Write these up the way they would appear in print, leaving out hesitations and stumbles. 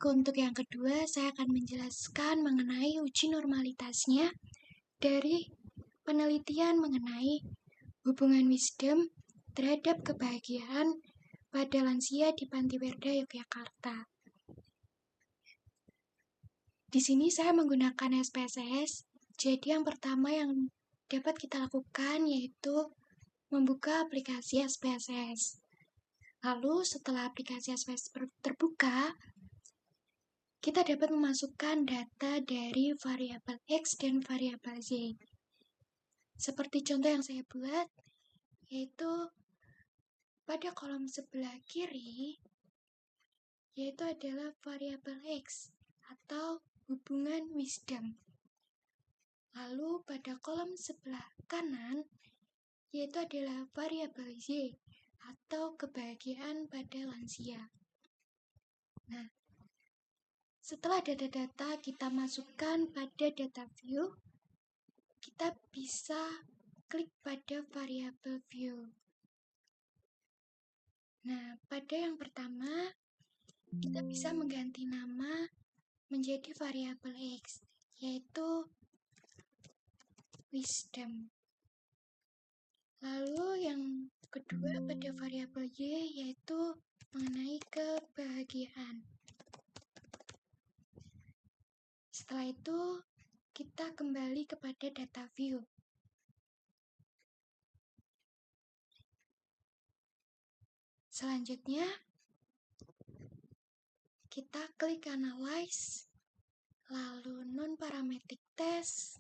Untuk yang kedua, saya akan menjelaskan mengenai uji normalitasnya dari penelitian mengenai hubungan wisdom terhadap kebahagiaan pada lansia di Panti Werda, Yogyakarta. Di sini saya menggunakan SPSS, jadi yang pertama yang dapat kita lakukan yaitu membuka aplikasi SPSS. Lalu setelah aplikasi SPSS terbuka, kita dapat memasukkan data dari variabel X dan variabel Y. Seperti contoh yang saya buat, yaitu pada kolom sebelah kiri, yaitu adalah variabel X atau hubungan wisdom. Lalu pada kolom sebelah kanan, yaitu adalah variabel Y atau kebahagiaan pada lansia. Nah, setelah data-data kita masukkan pada data view, kita bisa klik pada variabel view. Nah, pada yang pertama, kita bisa mengganti nama menjadi variabel X, yaitu wisdom. Lalu yang kedua pada variabel Y, yaitu mengenai kebahagiaan. Setelah itu, kita kembali kepada data view. Selanjutnya, kita klik analyze, lalu non-parametric test,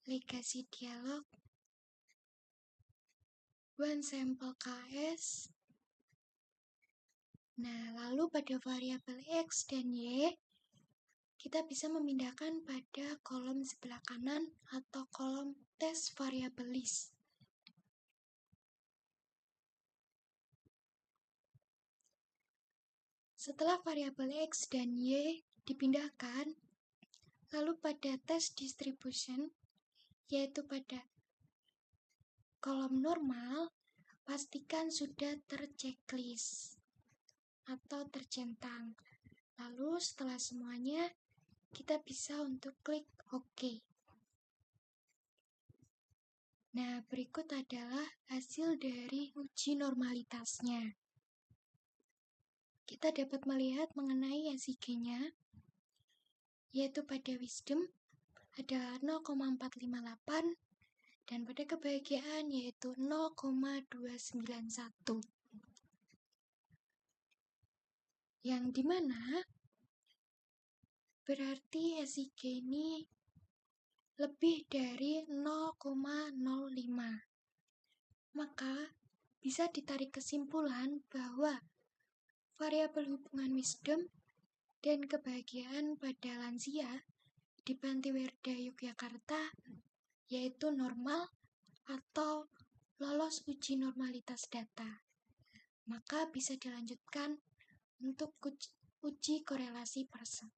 legacy dialog, one sample KS. Nah, lalu pada variabel X dan Y, kita bisa memindahkan pada kolom sebelah kanan atau kolom test variabel list. Setelah variabel X dan Y dipindahkan, lalu pada test distribution, yaitu pada kolom normal, pastikan sudah terchecklist atau tercentang. Lalu setelah semuanya, kita bisa untuk klik OK. Nah, berikut adalah hasil dari uji normalitasnya. Kita dapat melihat mengenai SIG-nya, yaitu pada wisdom adalah 0,458 dan pada kebahagiaan yaitu 0,291. Yang dimana berarti SIG ini lebih dari 0,05. Maka bisa ditarik kesimpulan bahwa variabel hubungan wisdom dan kebahagiaan pada lansia di Panti Werda, Yogyakarta yaitu normal atau lolos uji normalitas data. Maka bisa dilanjutkan untuk uji korelasi person.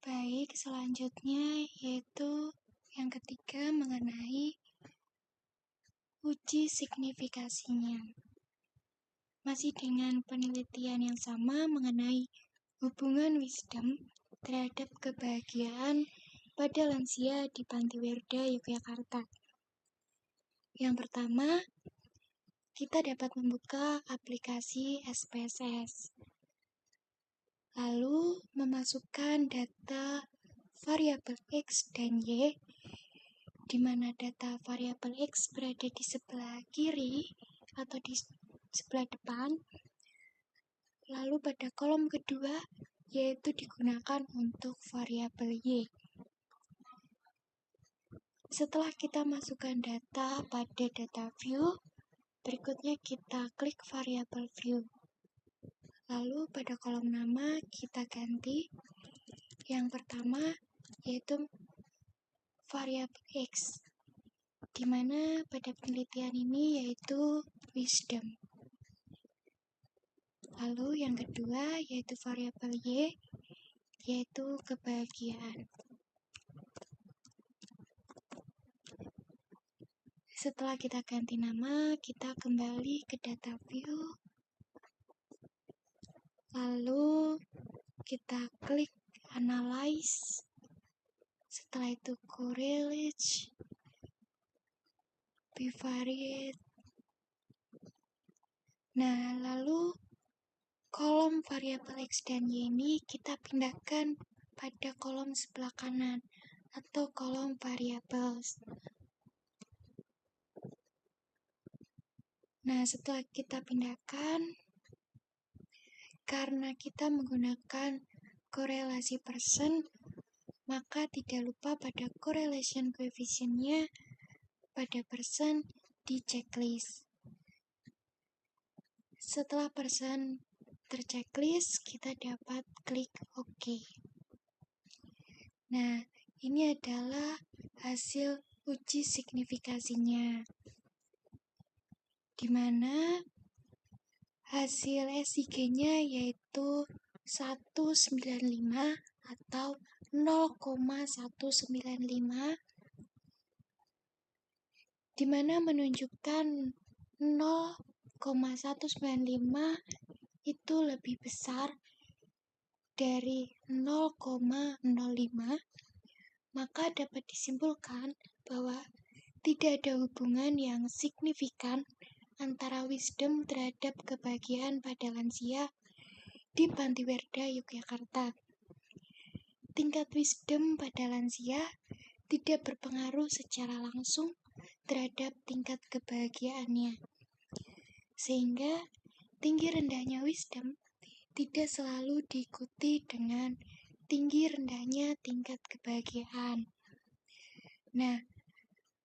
Baik, selanjutnya yaitu yang ketiga mengenai uji signifikasinya. Masih dengan penelitian yang sama mengenai hubungan wisdom terhadap kebahagiaan pada lansia di Panti Werda, Yogyakarta. Yang pertama, kita dapat membuka aplikasi SPSS. Lalu memasukkan data variabel X dan Y, di mana data variabel X berada di sebelah kiri atau di sebelah depan. Lalu pada kolom kedua, yaitu digunakan untuk variabel Y. Setelah kita masukkan data pada data view, berikutnya kita klik variabel view. Lalu pada kolom nama kita ganti. Yang pertama yaitu variabel X, di mana pada penelitian ini yaitu wisdom. Lalu yang kedua yaitu variabel Y, yaitu kebahagiaan. Setelah kita ganti nama, kita kembali ke data view. Lalu kita klik analyze. Setelah itu correlate, bivariate. Nah, lalu kolom variabel X dan Y ini kita pindahkan pada kolom sebelah kanan atau kolom variables. Nah, setelah kita pindahkan, karena kita menggunakan korelasi persen, maka tidak lupa pada correlation coefficient-nya pada persen di checklist. Setelah persen terchecklist, kita dapat klik OK. Nah, ini adalah hasil uji signifikasinya, di mana hasil SIG-nya yaitu 195 atau 0,195, di mana menunjukkan 0,195 itu lebih besar dari 0,05, maka dapat disimpulkan bahwa tidak ada hubungan yang signifikan antara wisdom terhadap kebahagiaan pada lansia di Panti Werda, Yogyakarta. Tingkat wisdom pada lansia tidak berpengaruh secara langsung terhadap tingkat kebahagiaannya, sehingga tinggi rendahnya wisdom tidak selalu diikuti dengan tinggi rendahnya tingkat kebahagiaan. Nah,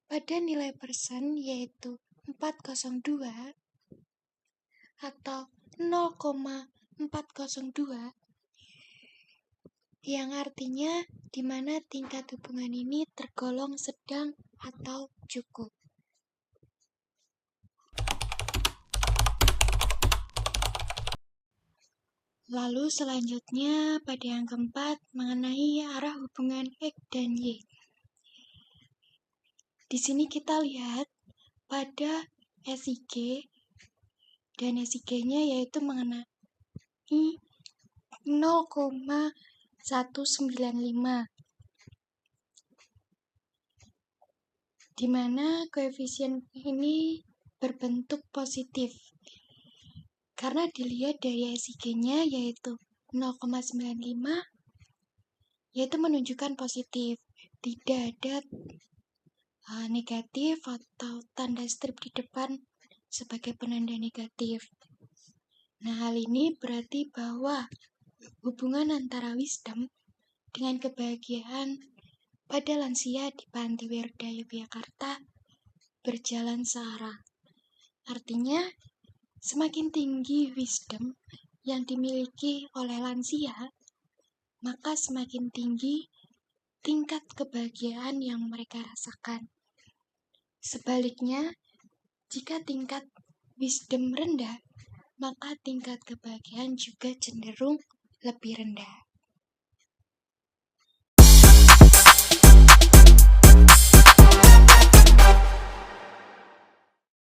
pada nilai persen yaitu 402 atau 0,402, yang artinya di mana tingkat hubungan ini tergolong sedang atau cukup. Lalu selanjutnya pada yang keempat mengenai arah hubungan X dan Y. Di sini kita lihat pada SIG dan SIG-nya yaitu mengenai 0,195, di mana koefisien ini berbentuk positif. Karena dilihat dari SIG-nya yaitu 0,95, yaitu menunjukkan positif. Tidak ada negatif atau tanda strip di depan sebagai penanda negatif. Nah, hal ini berarti bahwa hubungan antara wisdom dengan kebahagiaan pada lansia di Panti Werda, Yogyakarta berjalan searah. Artinya, semakin tinggi wisdom yang dimiliki oleh lansia, maka semakin tinggi tingkat kebahagiaan yang mereka rasakan. Sebaliknya, jika tingkat wisdom rendah, maka tingkat kebahagiaan juga cenderung lebih rendah.